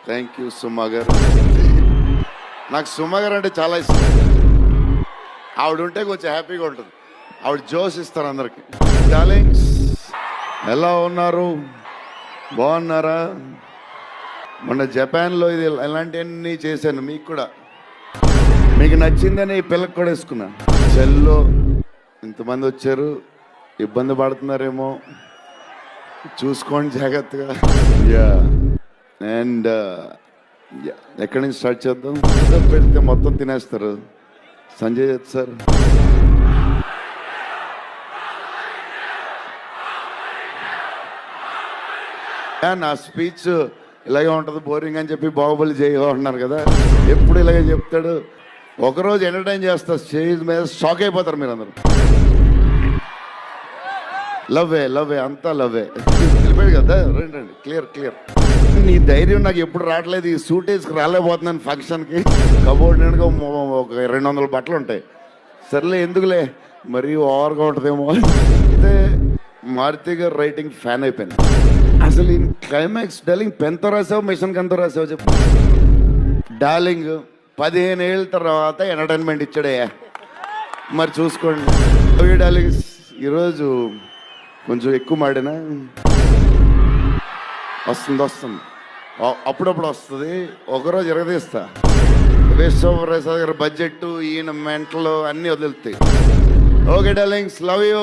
Thank you సుమా గారు. నాకు సుమా గారు అంటే చాలా ఇష్టం. ఆవిడ ఉంటే కొంచెం హ్యాపీగా ఉంటుంది. ఆవిడ జోస్ ఇస్తారు అందరికి. డార్లింగ్స్, ఎలా ఉన్నారు? బాగున్నారా? మొన్న జపాన్లో ఇది ఇలాంటివన్నీ చేశాను. మీకు కూడా మీకు నచ్చిందని ఈ పిల్లకి కూడా వేసుకున్నా. చెల్లో ఇంతమంది వచ్చారు, ఇబ్బంది పడుతున్నారేమో, చూసుకోండి జాగ్రత్తగా. యా అండ్ ఎక్కడి నుంచి స్టార్ట్ చేద్దాం? పెడితే మొత్తం తినేస్తారు. సంజయ్ దత్ సార్, నా స్పీచ్ ఇలాగే ఉంటుంది బోరింగ్ అని చెప్పి బాహుబలి జయ అంటున్నారు కదా, ఎప్పుడు ఇలాగే చెప్తాడు. ఒకరోజు ఎంటర్టైన్ చేస్తా, స్టేజ్ మీద షాక్ అయిపోతారు మీరు అందరూ. లవ్వే అంతా లవ్వే. తెలిపాడు కదా, రండి క్లియర్. నీ ధైర్యం నాకు ఎప్పుడు రావట్లేదు. ఈ సూట్ వేసుకు రాలేకపోతున్నాను ఫంక్షన్కి. కబోర్డ్ నిండుగా ఒక 200 బట్టలు ఉంటాయి. సర్లే ఎందుకులే, మరీ ఓవర్గా ఉంటుందేమో. అయితే మారుతి గారు రైటింగ్ ఫ్యాన్ అయిపోయింది. అసలు ఈ క్లైమాక్స్ డార్లింగ్ పెన్తో రాసావు, మిషన్ గన్తో రాసావు చెప్పు. డార్లింగ్ 15 ఏళ్ళ తర్వాత ఎంటర్టైన్మెంట్ ఇచ్చాడయ్యా, మరి చూసుకోండి. డార్లింగ్ ఈరోజు కొంచెం ఎక్కువ మాడినా వస్తుంది, అప్పుడప్పుడు వస్తుంది. ఒకరోజు ఎరగదీస్తా. విశ్వప్రసాద్ గారి బడ్జెట్, ఈయన మెంటలు అన్నీ వదులుతాయి. Okay darlings, love you.